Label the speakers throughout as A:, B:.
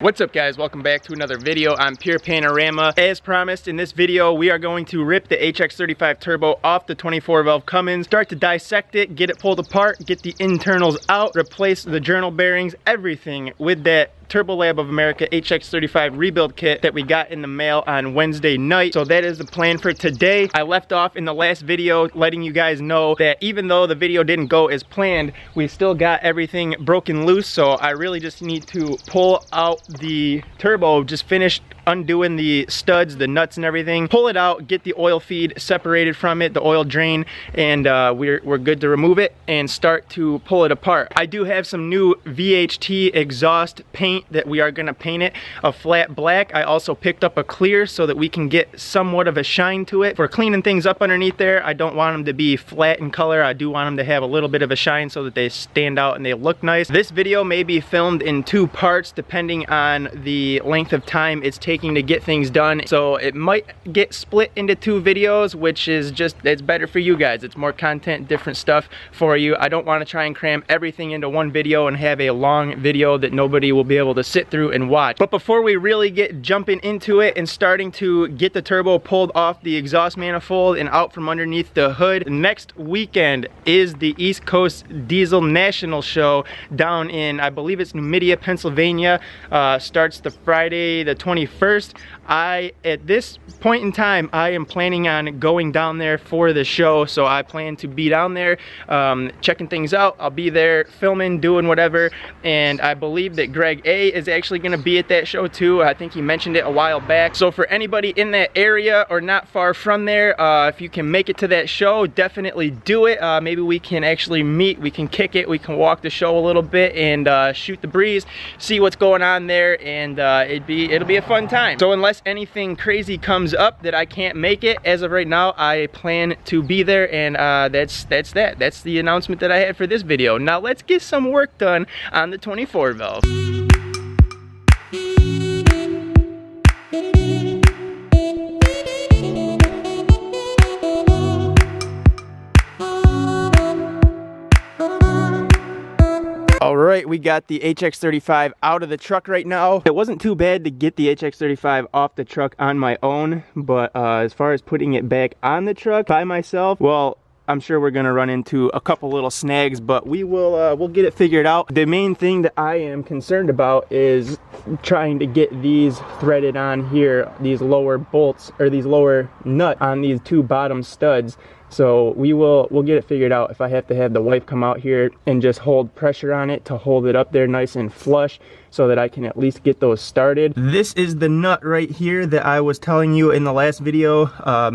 A: What's up guys, welcome back to another video on Pure Panorama. As promised, in this video we are going to rip the HX35 Turbo off the 24 valve Cummins, start to dissect it, get it pulled apart, get the internals out, replace the journal bearings, everything with that Turbo Lab of America HX35 rebuild kit that we got in the mail on Wednesday night. So that is the plan for today. I left off in the last video letting you guys know that even though the video didn't go as planned, we still got everything broken loose. So I really just need to pull out the turbo, just finished undoing the studs, the nuts and everything, pull it out, get the oil feed separated from it, the oil drain, and we're good to remove it and start to pull it apart. I do have some new VHT exhaust paint that we are gonna paint it a flat black. I also picked up a clear so that we can get somewhat of a shine to it. For cleaning things up underneath there, I don't want them to be flat in color. I do want them to have a little bit of a shine so that they stand out and they look nice. This video may be filmed in 2 parts depending on the length of time it's taking to get things done. So it might get split into 2 videos, which is just, it's better for you guys. It's more content, different stuff for you. I don't want to try and cram everything into 1 video and have a long video that nobody will be able to sit through and watch. But before we really get jumping into it and starting to get the turbo pulled off the exhaust manifold and out from underneath the hood, next weekend is the East Coast Diesel National Show down in, I believe it's Numidia, Pennsylvania. Starts the Friday the 21st. At this point in time, I am planning on going down there for the show, so I plan to be down there checking things out. I'll be there filming, doing whatever, and I believe that Greg A is actually going to be at that show too. I think he mentioned it a while back. So for anybody in that area or not far from there, if you can make it to that show, definitely do it. Maybe we can actually meet, we can kick it, we can walk the show a little bit and shoot the breeze, see what's going on there, and it'll be a fun time. So unless anything crazy comes up that I can't make it, as of right now, I plan to be there, and that's the announcement that I had for this video. Now let's get some work done on the 24 valve. Alright, we got the HX35 out of the truck right now. It wasn't too bad to get the HX35 off the truck on my own, but as far as putting it back on the truck by myself, well, I'm sure we're gonna run into a couple little snags, but we'll get it figured out. The main thing that I am concerned about is trying to get these threaded on here, these lower bolts, or these lower nut on these 2 bottom studs. So we'll get it figured out. If I have to have the wife come out here and just hold pressure on it to hold it up there nice and flush so that I can at least get those started. This is the nut right here that I was telling you in the last video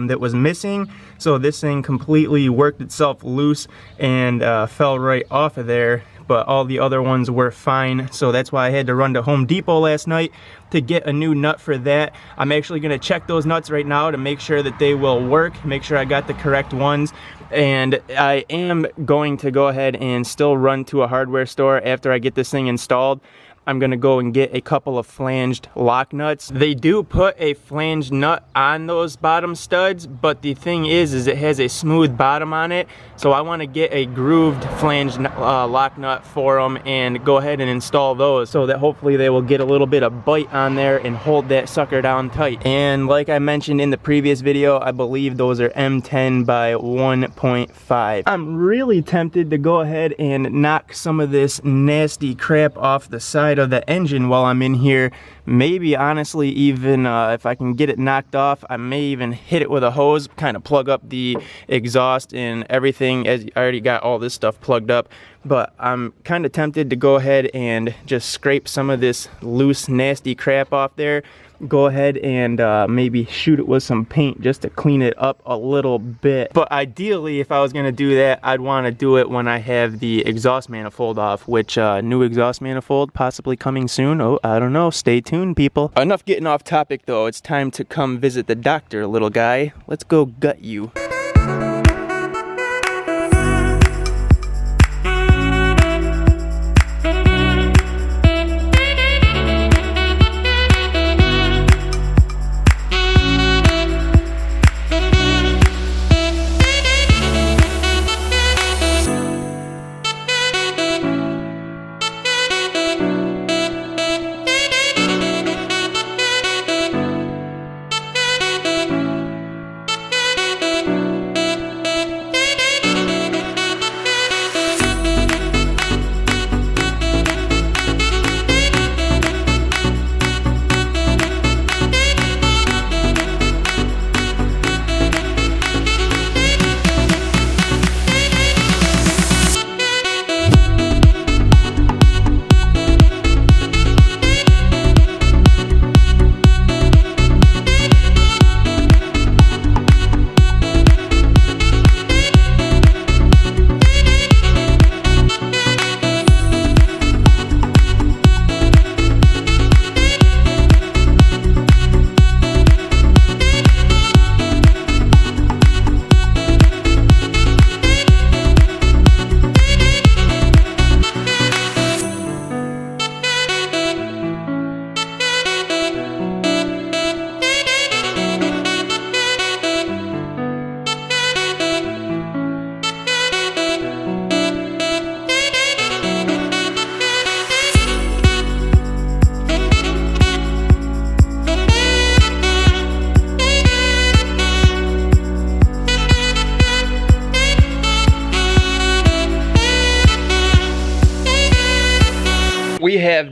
A: that was missing. So this thing completely worked itself loose and fell right off of there, but all the other ones were fine. So that's why I had to run to Home Depot last night to get a new nut for that. I'm actually gonna check those nuts right now to make sure that they will work, make sure I got the correct ones. And I am going to go ahead and still run to a hardware store after I get this thing installed. I'm gonna go and get a couple of flanged lock nuts. They do put a flanged nut on those bottom studs, but the thing is it has a smooth bottom on it. So I wanna get a grooved flanged lock nut for them and go ahead and install those so that hopefully they will get a little bit of bite on there and hold that sucker down tight. And like I mentioned in the previous video, I believe those are M10 by 1.5. I'm really tempted to go ahead and knock some of this nasty crap off the side of the engine while I'm in here. Maybe honestly even if I can get it knocked off, I may even hit it with a hose, kind of plug up the exhaust and everything, as I already got all this stuff plugged up. But I'm kind of tempted to go ahead and just scrape some of this loose nasty crap off there, go ahead and maybe shoot it with some paint just to clean it up a little bit. But ideally, if I was gonna do that, I'd want to do it when I have the exhaust manifold off, which new exhaust manifold possibly coming soon. Oh, I don't know, stay tuned people. Enough getting off topic though, it's time to come visit the doctor, little guy. Let's go gut you.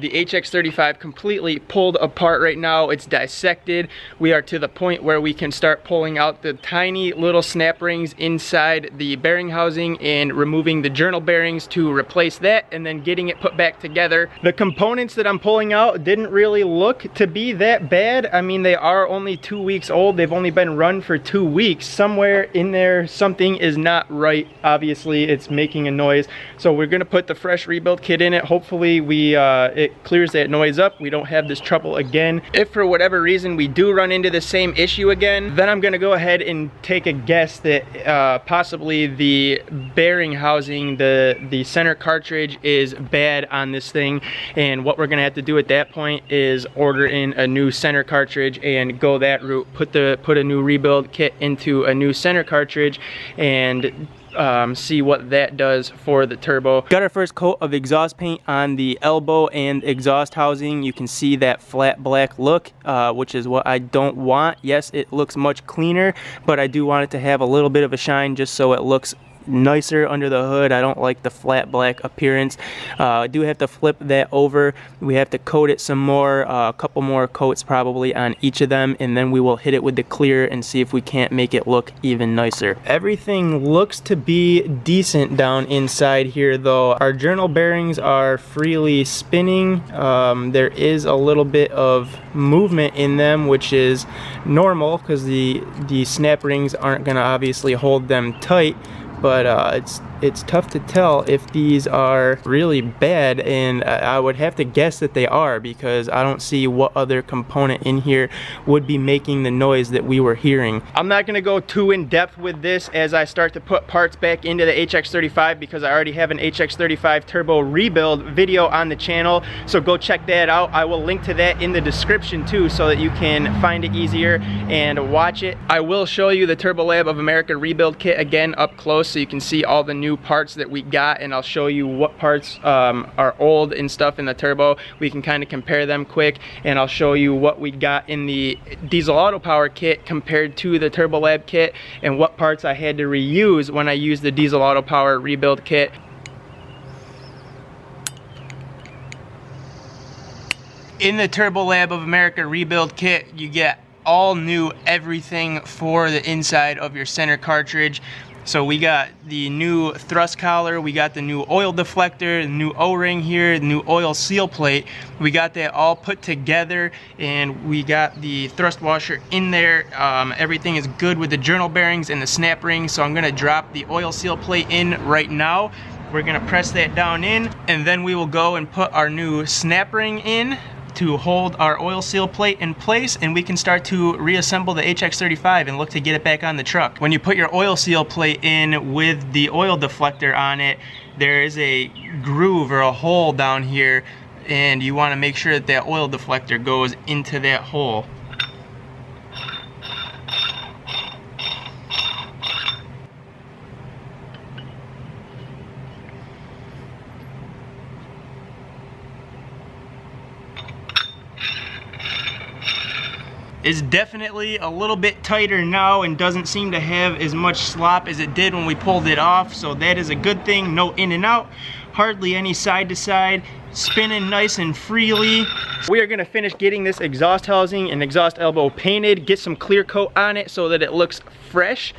A: have the HX35 completely pulled apart right now. It's dissected. We are to the point where we can start pulling out the tiny little snap rings inside the bearing housing and removing the journal bearings to replace that, and then getting it put back together. The components that I'm pulling out didn't really look to be that bad. I mean, they are only 2 weeks old. They've only been run for 2 weeks. Somewhere in there, something is not right. Obviously, it's making a noise. So we're gonna put the fresh rebuild kit in it. Hopefully it clears that noise up. We don't have this trouble again. If for whatever reason we do run into the same issue again, then I'm gonna go ahead and take a guess that possibly the bearing housing, the center cartridge is bad on this thing, and what we're gonna have to do at that point is order in a new center cartridge and go that route. Put a new rebuild kit into a new center cartridge and see what that does for the turbo. Got our first coat of exhaust paint on the elbow and exhaust housing. You can see that flat black look, which is what I don't want. Yes, it looks much cleaner, but I do want it to have a little bit of a shine just so it looks nicer under the hood. I don't like the flat black appearance. I do have to flip that over. We have to coat it some more, a couple more coats probably on each of them, and then we will hit it with the clear and see if we can't make it look even nicer. Everything looks to be decent down inside here though. Our journal bearings are freely spinning. There is a little bit of movement in them, which is normal because the snap rings aren't going to obviously hold them tight. But it's tough to tell if these are really bad, and I would have to guess that they are because I don't see what other component in here would be making the noise that we were hearing. I'm not going to go too in depth with this as I start to put parts back into the HX35 because I already have an HX35 Turbo rebuild video on the channel, so go check that out. I will link to that in the description too so that you can find it easier and watch it. I will show you the Turbo Lab of America rebuild kit again up close so you can see all the new parts that we got, and I'll show you what parts are old and stuff in the turbo. We can kind of compare them quick, and I'll show you what we got in the diesel auto power kit compared to the Turbo Lab kit, and what parts I had to reuse when I used the diesel auto power rebuild kit. In the Turbo Lab of America rebuild kit, you get all new everything for the inside of your center cartridge. So we got the new thrust collar, we got the new oil deflector, the new O-ring here, the new oil seal plate. We got that all put together, and we got the thrust washer in there. Everything is good with the journal bearings and the snap rings, so I'm gonna drop the oil seal plate in right now. We're gonna press that down in, and then we will go and put our new snap ring in to hold our oil seal plate in place, and we can start to reassemble the HX35 and look to get it back on the truck. When you put your oil seal plate in with the oil deflector on it, there is a groove or a hole down here, and you want to make sure that that oil deflector goes into that hole. Is definitely a little bit tighter now and doesn't seem to have as much slop as it did when we pulled it off, so that is a good thing. No in and out, hardly any side to side, spinning nice and freely. We are going to finish getting this exhaust housing and exhaust elbow painted, get some clear coat on it so that it looks fresh,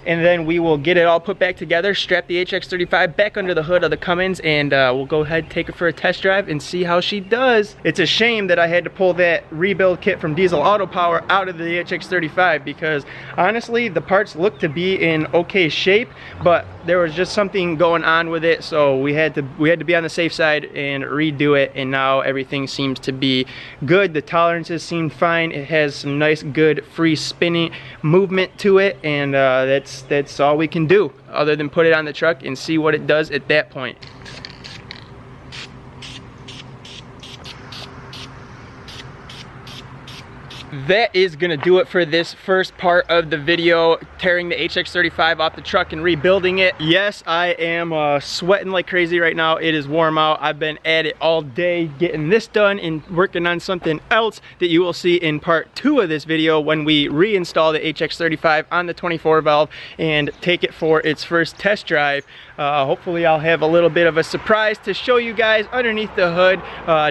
A: and then we will get it all put back together, strap the HX35 back under the hood of the Cummins, and we'll go ahead and take it for a test drive and see how she does. It's a shame that I had to pull that rebuild kit from Diesel Auto Power out of the HX35 because honestly the parts look to be in okay shape, but there was just something going on with it, so we had to be on the safe side and redo it, and now everything seems to be good. The tolerances seem fine. It has some nice good free spinning movement to it, and that's all we can do other than put it on the truck and see what it does at that point. that is gonna do it for this first part of the video, tearing the HX35 off the truck and rebuilding it. Yes, I am sweating like crazy right now. It is warm out. I've been at it all day getting this done and working on something else that you will see in part 2 of this video when we reinstall the HX35 on the 24 valve and take it for its first test drive. Hopefully I'll have a little bit of a surprise to show you guys underneath the hood.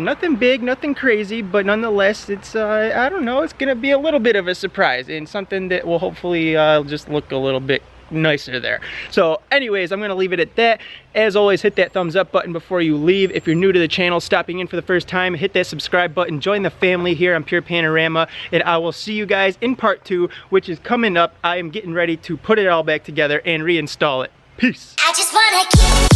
A: Nothing big, nothing crazy, but nonetheless, it's I don't know, it's gonna be a little bit of a surprise and something that will hopefully just look a little bit nicer there. So anyways, I'm gonna leave it at that. As always, hit that thumbs up button before you leave. If you're new to the channel, stopping in for the first time, hit that subscribe button, join the family here on Pure Panorama, and I will see you guys in part 2, which is coming up. I am getting ready to put it all back together and reinstall it. Peace. I just wanna keep